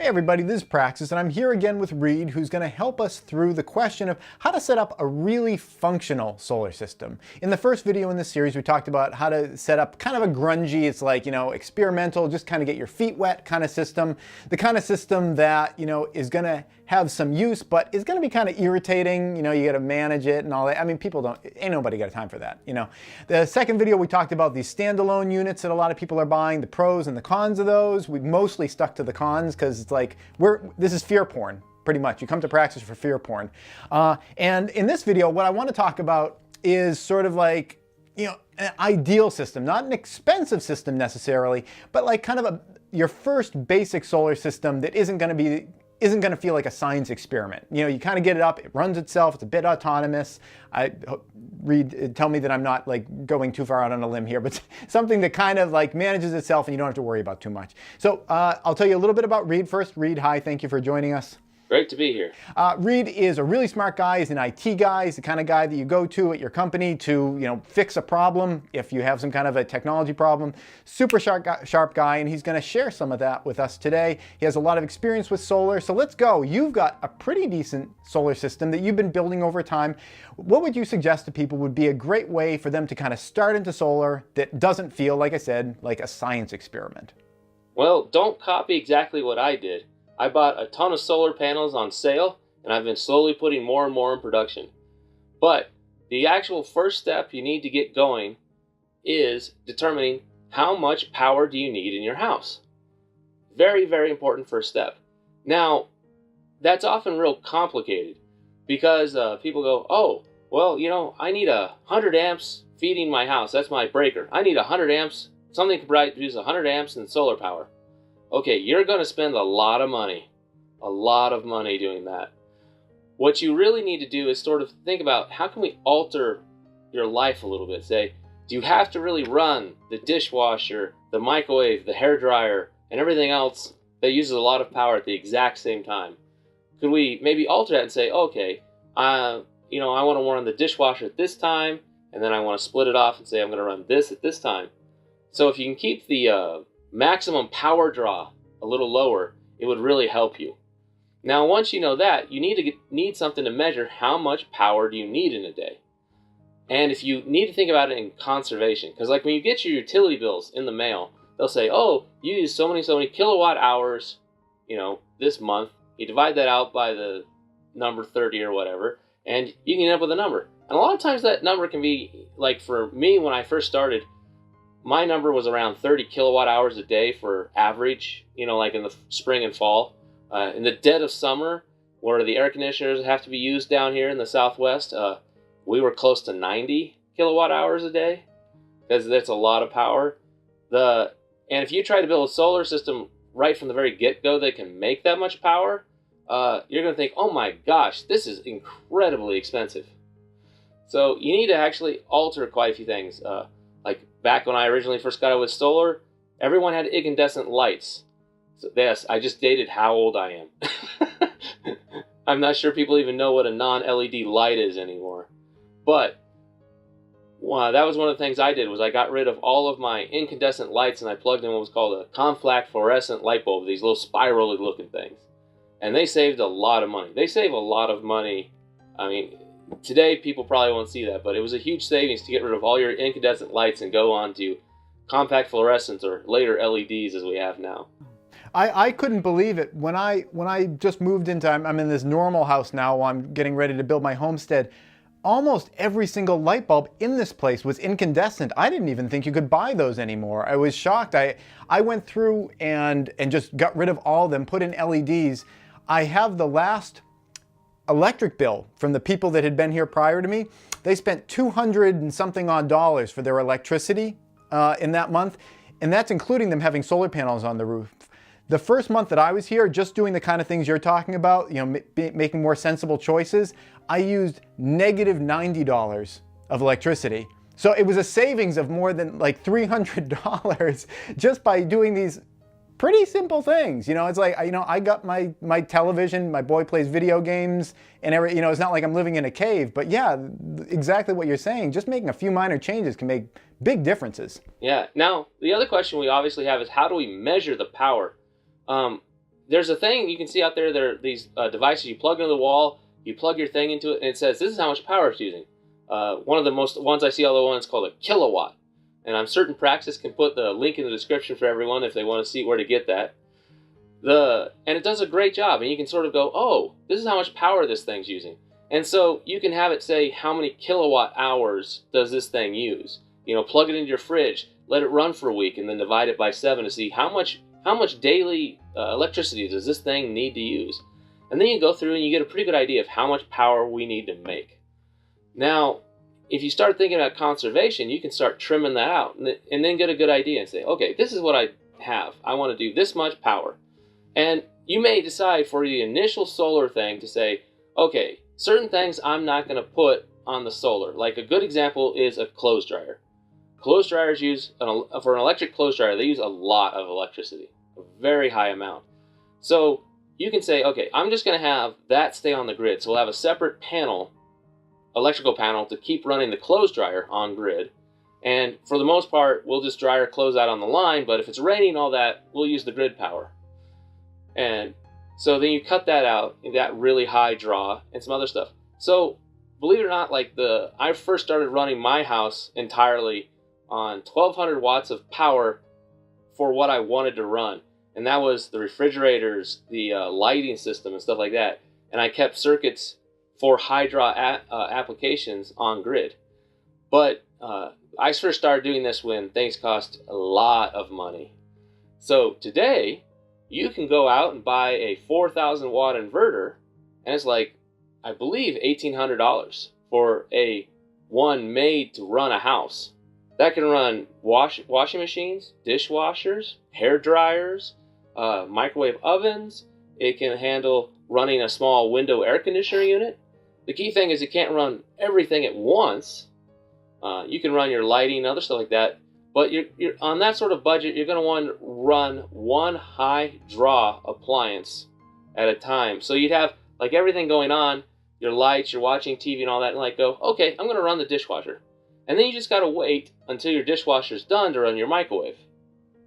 Hey everybody, this is Praxis, and I'm here again with Reed, who's going to help us through the question of how to set up a really functional solar system. In the first video in this series, we talked about how to set up kind of a grungy, it's like, experimental, just kind of get your feet wet kind of system. The kind of system that, is going to have some use, but is going to be kind of irritating. You got to manage it and all that. I mean, ain't nobody got time for that, The second video, we talked about these standalone units that a lot of people are buying, the pros and the cons of those. We've mostly stuck to the cons because it's like, this is fear porn, pretty much. You come to Praxis for fear porn. And in this video, what I want to talk about is sort of like, an ideal system, not an expensive system necessarily, but like kind of your first basic solar system that isn't going to feel like a science experiment. You kind of get it up, it runs itself, it's a bit autonomous. Tell me that I'm not like going too far out on a limb here, but something that kind of like manages itself and you don't have to worry about too much. So I'll tell you a little bit about Reed first. Reed, hi, thank you for joining us. Great to be here. Reed is a really smart guy. He's an IT guy. He's the kind of guy that you go to at your company to, fix a problem if you have some kind of a technology problem. Super sharp guy, and he's going to share some of that with us today. He has a lot of experience with solar, so let's go. You've got a pretty decent solar system that you've been building over time. What would you suggest to people would be a great way for them to kind of start into solar that doesn't feel, like I said, like a science experiment? Well, don't copy exactly what I did. I bought a ton of solar panels on sale, and I've been slowly putting more and more in production. But the actual first step you need to get going is determining how much power do you need in your house. Very, very important first step. Now, that's often real complicated because people go, oh, well, I need 100 amps feeding my house. That's my breaker. I need 100 amps. Something can produce 100 amps in solar power. Okay, you're going to spend a lot of money doing that. What you really need to do is sort of think about how can we alter your life a little bit. Say, do you have to really run the dishwasher, the microwave, the hairdryer, and everything else that uses a lot of power at the exact same time? Could we maybe alter that and say, okay, I want to run the dishwasher at this time, and then I want to split it off and say I'm going to run this at this time. So if you can keep the maximum power draw a little lower, it would really help you. Now, once you know that, you need something to measure how much power do you need in a day. And if you need to think about it in conservation, because like when you get your utility bills in the mail, they'll say, oh, you use so many kilowatt hours, this month. You divide that out by the number 30 or whatever, and you can end up with a number. And a lot of times that number can be, like for me when I first started, my number was around 30 kilowatt hours a day for average, like in the spring and fall. In the dead of summer, where the air conditioners have to be used down here in the Southwest, we were close to 90 kilowatt hours a day, because that's a lot of power. And if you try to build a solar system right from the very get-go that can make that much power, you're going to think, oh my gosh, this is incredibly expensive. So you need to actually alter quite a few things. Like back when I originally first got out with solar, everyone had incandescent lights. So yes, I just dated how old I am. I'm not sure people even know what a non-LED light is anymore. But that was one of the things I did, was I got rid of all of my incandescent lights and I plugged in what was called a Conflac fluorescent light bulb, these little spirally looking things. And they saved a lot of money. They save a lot of money. I mean, today, people probably won't see that, but it was a huge savings to get rid of all your incandescent lights and go on to compact fluorescents or later LEDs as we have now. I couldn't believe it. When I just moved into, I'm in this normal house now while I'm getting ready to build my homestead, almost every single light bulb in this place was incandescent. I didn't even think you could buy those anymore. I was shocked. I went through and just got rid of all of them, put in LEDs. I have the last electric bill from the people that had been here prior to me. They spent $200 and something odd dollars for their electricity in that month, and that's including them having solar panels on the roof. The first month that I was here, just doing the kind of things you're talking about, making more sensible choices, I used negative $90 of electricity. So it was a savings of more than like $300 just by doing these pretty simple things. It's like, I got my television, my boy plays video games, and it's not like I'm living in a cave, but yeah, exactly what you're saying. Just making a few minor changes can make big differences. Yeah. Now, the other question we obviously have is how do we measure the power? there's a thing you can see out there. There are these devices you plug into the wall, you plug your thing into it, and it says this is how much power it's using. One of the most ones I see all the ones called a kilowatt. And I'm certain Praxis can put the link in the description for everyone if they want to see where to get that. And it does a great job, and you can sort of go, oh, this is how much power this thing's using. And so you can have it say how many kilowatt hours does this thing use. Plug it into your fridge, let it run for a week, and then divide it by 7 to see how much daily electricity does this thing need to use. And then you go through and you get a pretty good idea of how much power we need to make. Now, if you start thinking about conservation, you can start trimming that out and then get a good idea and say, okay, this is what I have. I want to do this much power. And you may decide for the initial solar thing to say, okay, certain things I'm not going to put on the solar. Like a good example is a clothes dryer. Clothes dryers for an electric clothes dryer, they use a lot of electricity, a very high amount. So you can say, okay, I'm just going to have that stay on the grid. So we'll have a separate electrical panel to keep running the clothes dryer on grid. And for the most part, we'll just dry our clothes out on the line, but if it's raining, all that, we'll use the grid power. And so then you cut that out, that really high draw, and some other stuff. So believe it or not, I first started running my house entirely on 1200 watts of power for what I wanted to run. And that was the refrigerators, the lighting system, and stuff like that. And I kept circuits for high draw applications on grid. But I first started doing this when things cost a lot of money. So today, you can go out and buy a 4,000 watt inverter, and it's I believe $1,800 for a one made to run a house. That can run washing machines, dishwashers, hair dryers, microwave ovens. It can handle running a small window air conditioner unit. The key thing is it can't run everything at once. You can run your lighting and other stuff like that. But you're on that sort of budget, you're going to want to run one high draw appliance at a time. So you'd have everything going on, your lights, you're watching TV and all that, and go, okay, I'm going to run the dishwasher. And then you just got to wait until your dishwasher's done to run your microwave.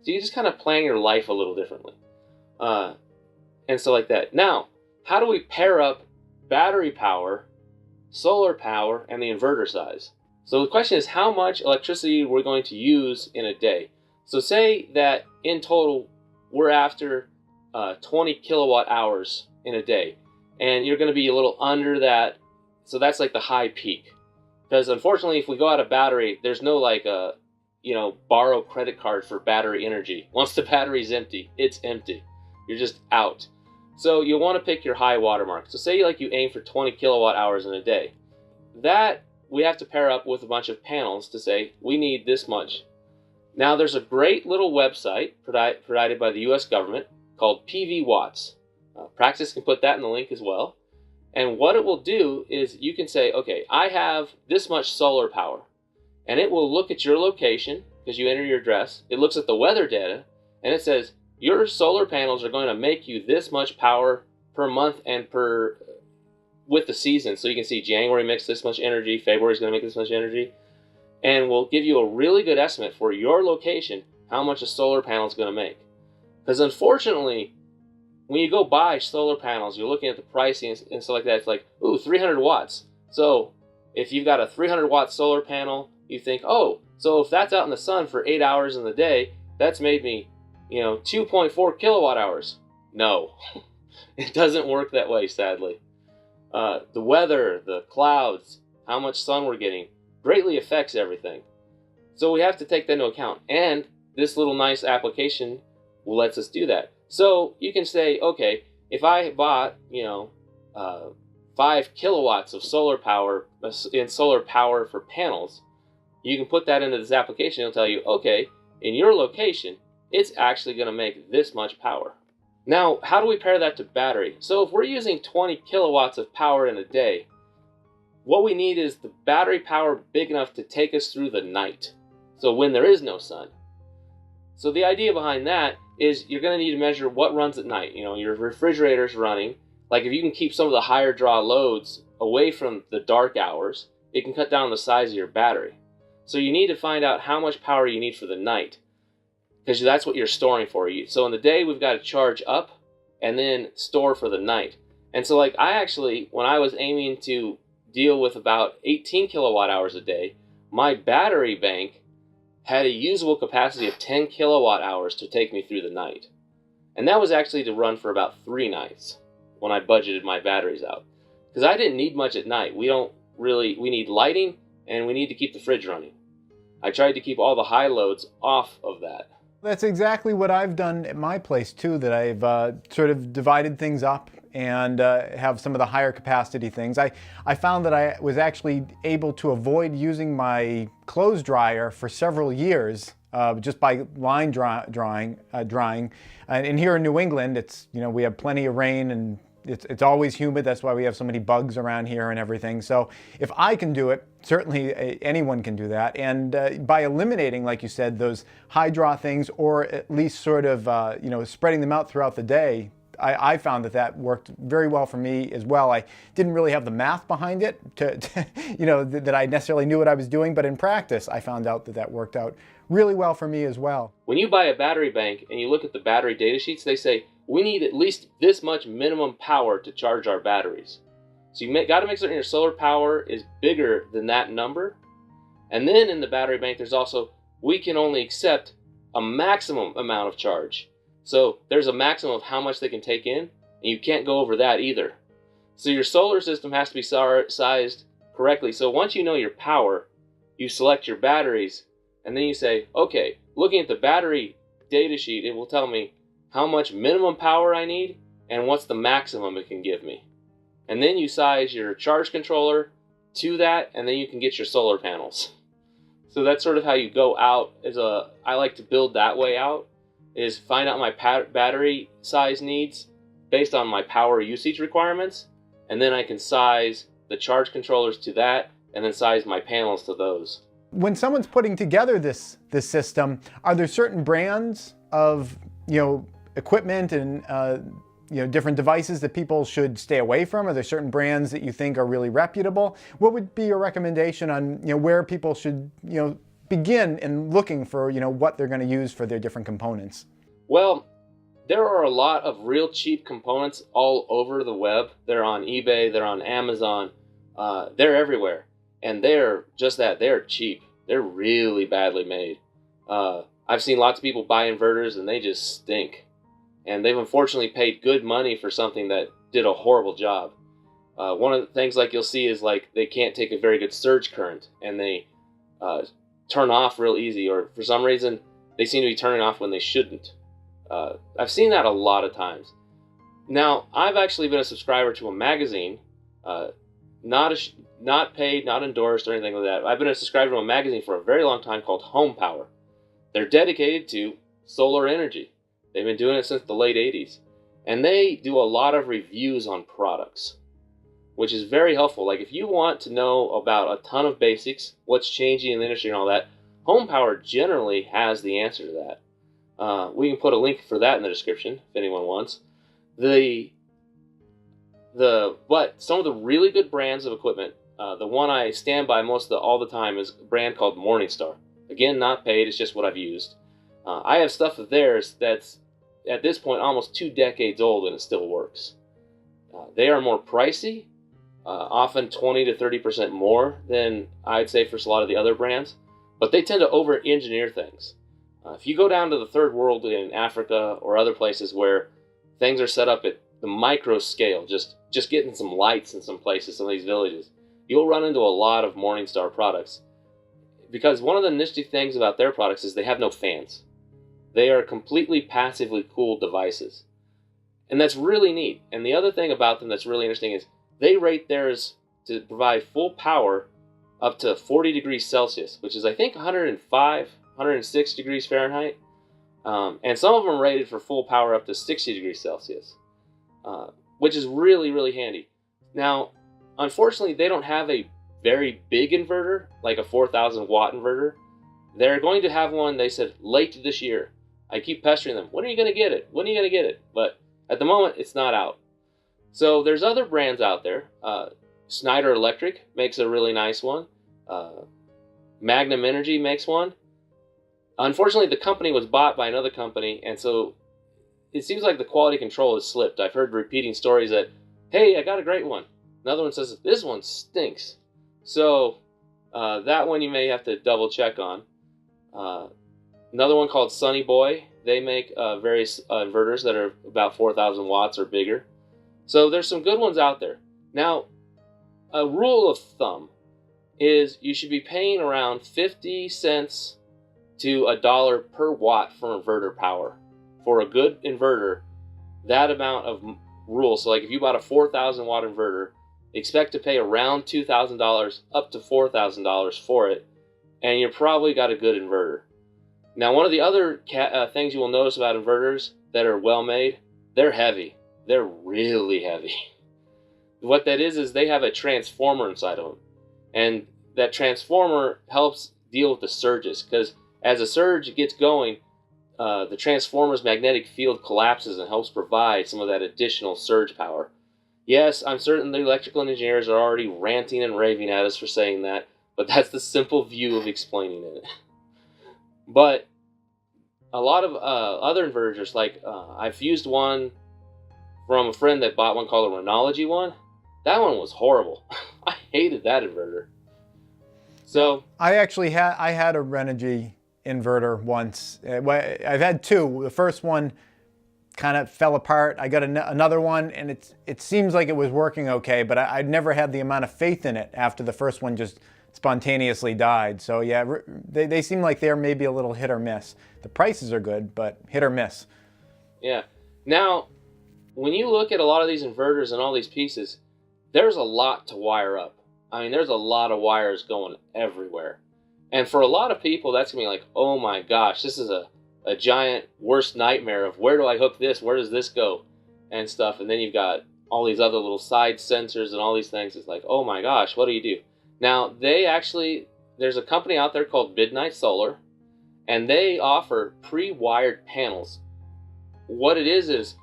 So you just kind of plan your life a little differently. And so like that. Now, how do we pair up battery power, solar power, and the inverter size? So the question is how much electricity we're going to use in a day. So say that in total we're after 20 kilowatt hours in a day. And you're going to be a little under that. So that's the high peak. Because unfortunately, if we go out of battery, there's no borrow credit card for battery energy. Once the battery's empty, it's empty. You're just out. So you'll want to pick your high watermark. So say you aim for 20 kilowatt hours in a day. That we have to pair up with a bunch of panels to say we need this much. Now there's a great little website provided by the US government called PV Watts. Praxis can put that in the link as well. And what it will do is you can say, okay, I have this much solar power. And it will look at your location, because you enter your address. It looks at the weather data, and it says, your solar panels are going to make you this much power per month and with the season. So you can see January makes this much energy, February is going to make this much energy. And we'll give you a really good estimate for your location, how much a solar panel is going to make. Because unfortunately, when you go buy solar panels, you're looking at the pricing and stuff like that. It's ooh, 300 watts. So if you've got a 300 watt solar panel, you think, oh, so if that's out in the sun for 8 hours in the day, that's made me, 2.4 kilowatt hours. No, it doesn't work that way, sadly. The weather, the clouds, how much sun we're getting greatly affects everything. So we have to take that into account. And this little nice application lets us do that. So you can say, okay, if I bought, 5 kilowatts of solar power for panels, you can put that into this application. It'll tell you, okay, in your location, it's actually going to make this much power. Now, how do we pair that to battery? So if we're using 20 kilowatts of power in a day, what we need is the battery power big enough to take us through the night. So when there is no sun. So the idea behind that is you're going to need to measure what runs at night. Your refrigerator's running. If you can keep some of the higher draw loads away from the dark hours, it can cut down the size of your battery. So you need to find out how much power you need for the night, because that's what you're storing for. So in the day, we've got to charge up and then store for the night. And so like I actually, when I was aiming to deal with about 18 kilowatt hours a day, my battery bank had a usable capacity of 10 kilowatt hours to take me through the night. And that was actually to run for about 3 nights when I budgeted my batteries out. Because I didn't need much at night. We need lighting and we need to keep the fridge running. I tried to keep all the high loads off of that. That's exactly what I've done at my place too, that I've sort of divided things up and have some of the higher capacity things. I found that I was actually able to avoid using my clothes dryer for several years just by line drying. And here in New England, it's, you know, we have plenty of rain and it's always humid. That's why we have so many bugs around here and everything. So if I can do it, certainly anyone can do that. And by eliminating, like you said, those high draw things, or at least sort of, you know, spreading them out throughout the day, I found that worked very well for me as well. I didn't really have the math behind it you know, that I necessarily knew what I was doing, but in practice, I found out that worked out really well for me as well. When you buy a battery bank and you look at the battery data sheets, they say, we need at least this much minimum power to charge our batteries. So you got to make certain your solar power is bigger than that number. And then in the battery bank, there's also, we can only accept a maximum amount of charge. So there's a maximum of how much they can take in, and you can't go over that either. So your solar system has to be sized correctly. So once you know your power, you select your batteries, and then you say, okay, looking at the battery data sheet, it will tell me how much minimum power I need and what's the maximum it can give me. And then you size your charge controller to that, and then you can get your solar panels. So that's sort of how you go out. I like to build that way out, is find out my battery size needs based on my power usage requirements, and then I can size the charge controllers to that, and then size my panels to those. When someone's putting together this system, are there certain brands of, you know, equipment and you know, different devices that people should stay away from? Are there certain brands that you think are really reputable? What would be your recommendation on, you know, where people should, you know, begin in looking for, you know, what they're going to use for their different components? Well, there are a lot of real cheap components all over the web. They're on eBay, they're on Amazon, they're everywhere. And they're just that, they're cheap. They're really badly made. I've seen lots of people buy inverters and they just stink. And they've unfortunately paid good money for something that did a horrible job. One of the things like you'll see is like they can't take a very good surge current, and they turn off real easy, or for some reason they seem to be turning off when they shouldn't. I've seen that a lot of times. Now, I've actually been a subscriber to a magazine, not paid, not endorsed or anything like that. I've been a subscriber to a magazine for a very long time called Home Power. They're dedicated to solar energy. They've been doing it since the late 80s. And they do a lot of reviews on products, which is very helpful. Like if you want to know about a ton of basics, what's changing in the industry and all that, Home Power generally has the answer to that. We can put a link for that in the description if anyone wants. But some of the really good brands of equipment, the one I stand by all the time is a brand called Morningstar. Again, not paid, it's just what I've used. I have stuff of theirs that's at this point almost 2 decades old and it still works. They are more pricey, often 20 to 30% more than I'd say for a lot of the other brands, but they tend to over-engineer things. If you go down to the third world in Africa or other places where things are set up at the micro scale, just getting some lights in some places, some of these villages, you'll run into a lot of Morningstar products. Because one of the nifty things about their products is they have no fans. They are completely passively cooled devices. And that's really neat. And the other thing about them that's really interesting is they rate theirs to provide full power up to 40 degrees Celsius, which is I think 105, 106 degrees Fahrenheit. And some of them are rated for full power up to 60 degrees Celsius, which is really, really handy. Now, unfortunately, they don't have a very big inverter, like a 4,000 watt inverter. They're going to have one, they said, late this year. I keep pestering them, when are you going to get it? When are you going to get it? But at the moment, it's not out. So there's other brands out there. Schneider Electric makes a really nice one. Magnum Energy makes one. Unfortunately, the company was bought by another company, and so it seems like the quality control has slipped. I've heard repeating stories that, hey, I got a great one. Another one says, this one stinks. So that one you may have to double check on. Another one called Sunny Boy. They make various inverters that are about 4,000 watts or bigger. So there's some good ones out there. Now, a rule of thumb is you should be paying around 50 cents to $1 per watt for inverter power. For a good inverter, that amount of rule. So like if you bought a 4,000 watt inverter, expect to pay around $2,000 up to $4,000 for it, and you're probably got a good inverter. Now, one of the other things you will notice about inverters that are well made, they're heavy. They're really heavy. What that is they have a transformer inside of them. And that transformer helps deal with the surges, because as a surge gets going, the transformer's magnetic field collapses and helps provide some of that additional surge power. Yes, I'm certain the electrical engineers are already ranting and raving at us for saying that, but that's the simple view of explaining it. But a lot of other inverters, like I've used one from a friend that bought one called a Renology one. That one was horrible. I hated that inverter. So I actually had a Renogy inverter once. I've had two. The first one kind of fell apart. I got another one, and it seems like it was working okay, but I'd never had the amount of faith in it after the first one just spontaneously died. So yeah, they seem like they're maybe a little hit or miss. The prices are good, but hit or miss. Yeah. Now, when you look at a lot of these inverters and all these pieces, there's a lot to wire up. I mean, there's a lot of wires going everywhere. And for a lot of people, that's going to be like, oh my gosh, this is a giant worst nightmare of where do I hook this? Where does this go? And stuff. And then you've got all these other little side sensors and all these things. It's like, oh my gosh, what do you do? Now, there's a company out there called Midnight Solar, and they offer pre-wired panels. What it is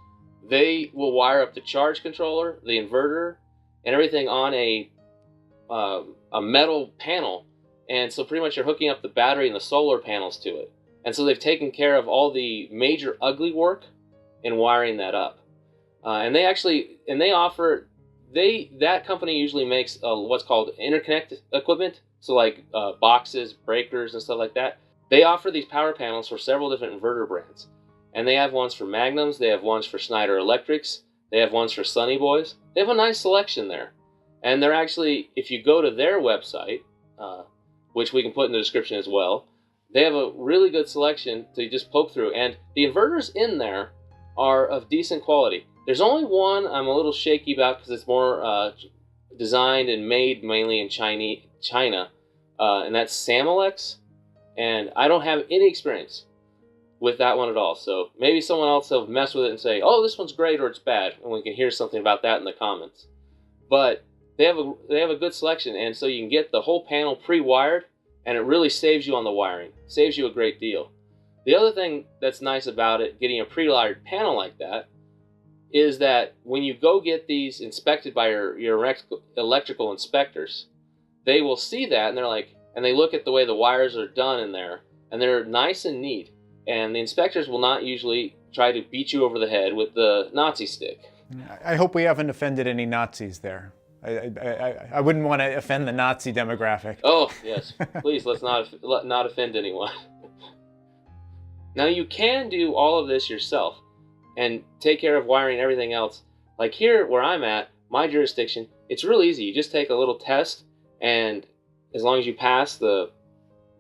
they will wire up the charge controller, the inverter, and everything on a metal panel. And so pretty much you're hooking up the battery and the solar panels to it. And so they've taken care of all the major ugly work in wiring that up. That company usually makes what's called interconnect equipment. So like boxes, breakers, and stuff like that. They offer these power panels for several different inverter brands. And they have ones for Magnums, they have ones for Schneider Electrics, they have ones for Sunny Boys. They have a nice selection there. And they're actually, if you go to their website, which we can put in the description as well, they have a really good selection to just poke through. And the inverters in there are of decent quality. There's only one I'm a little shaky about because it's more designed and made mainly in China, and that's Samolex. And I don't have any experience with that one at all. So maybe someone else will mess with it and say, oh, this one's great or it's bad. And we can hear something about that in the comments. But they have a good selection, and so you can get the whole panel pre-wired, and it really saves you on the wiring. Saves you a great deal. The other thing that's nice about it, getting a pre-wired panel like that, is that when you go get these inspected by your electrical inspectors, they will see that, and they're like, and they look at the way the wires are done in there, and they're nice and neat. And the inspectors will not usually try to beat you over the head with the Nazi stick. I hope we haven't offended any Nazis there. I wouldn't want to offend the Nazi demographic. Oh, yes. Please, let's not offend anyone. Now, you can do all of this yourself and take care of wiring everything else. Like here, where I'm at, my jurisdiction, it's real easy. You just take a little test, and as long as you pass the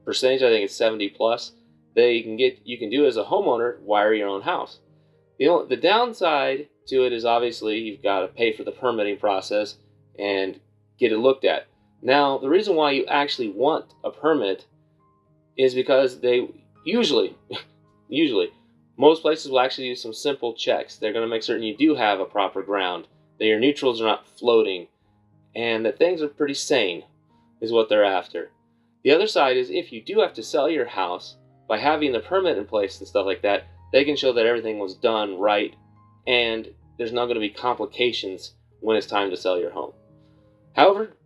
percentage, I think it's 70 plus, you can do as a homeowner, wire your own house. The downside to it is obviously you've got to pay for the permitting process and get it looked at. Now, the reason why you actually want a permit is because they usually, most places will actually do some simple checks. They're going to make certain you do have a proper ground, that your neutrals are not floating, and that things are pretty sane, is what they're after. The other side is if you do have to sell your house, by having the permit in place and stuff like that, they can show that everything was done right, and there's not going to be complications when it's time to sell your home. However,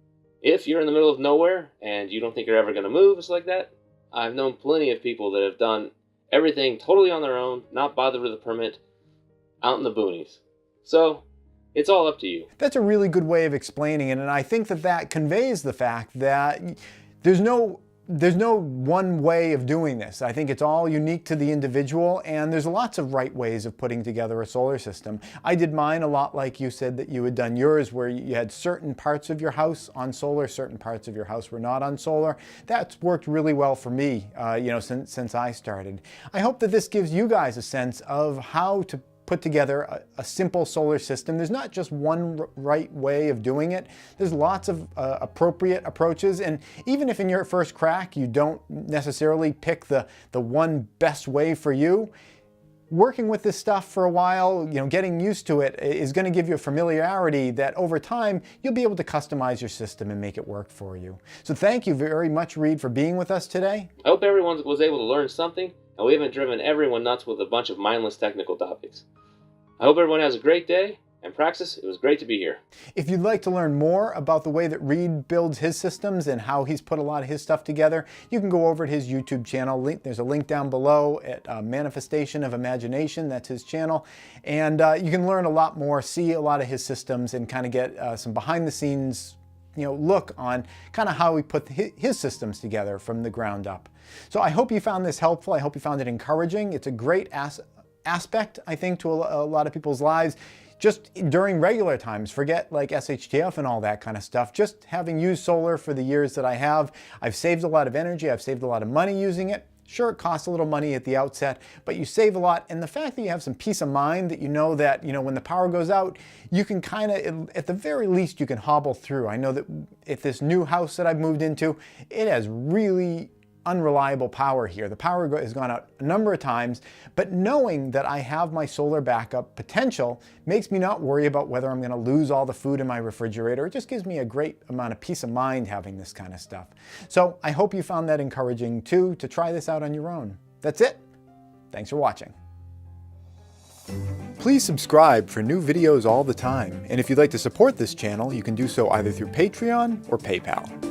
if you're in the middle of nowhere and you don't think you're ever going to move, it's like that. I've known plenty of people that have done everything totally on their own, not bothered with a permit, out in the boonies. So it's all up to you. That's a really good way of explaining it, and I think that that conveys the fact that there's no one way of doing this. I think it's all unique to the individual, and there's lots of right ways of putting together a solar system. I did mine a lot like you said that you had done yours, where you had certain parts of your house on solar, certain parts of your house were not on solar. That's worked really well for me, since I started. I hope that this gives you guys a sense of how to put together a simple solar system. There's not just one right way of doing it. There's lots of appropriate approaches, and even if in your first crack you don't necessarily pick the one best way for you, working with this stuff for a while, getting used to it is going to give you a familiarity that over time you'll be able to customize your system and make it work for you. So thank you very much, Reed, for being with us today. I hope everyone was able to learn something, and we haven't driven everyone nuts with a bunch of mindless technical topics. I hope everyone has a great day, and Praxis, it was great to be here. If you'd like to learn more about the way that Reed builds his systems and how he's put a lot of his stuff together, you can go over to his YouTube channel. There's a link down below at Manifestation of Imagination. That's his channel. And you can learn a lot more, see a lot of his systems, and kind of get some behind the scenes look on kind of how he put his systems together from the ground up. So I hope you found this helpful. I hope you found it encouraging. It's a great aspect, I think, to a lot of people's lives. Just during regular times, forget like SHTF and all that kind of stuff. Just having used solar for the years that I have, I've saved a lot of energy, I've saved a lot of money using it. Sure, it costs a little money at the outset, but you save a lot. And the fact that you have some peace of mind that you know that, when the power goes out, you can kind of, at the very least, you can hobble through. I know that at this new house that I've moved into, it has really unreliable power here. The power has gone out a number of times, but knowing that I have my solar backup potential makes me not worry about whether I'm going to lose all the food in my refrigerator. It just gives me a great amount of peace of mind having this kind of stuff. So I hope you found that encouraging too, to try this out on your own. That's it. Thanks for watching. Please subscribe for new videos all the time. And if you'd like to support this channel, you can do so either through Patreon or PayPal.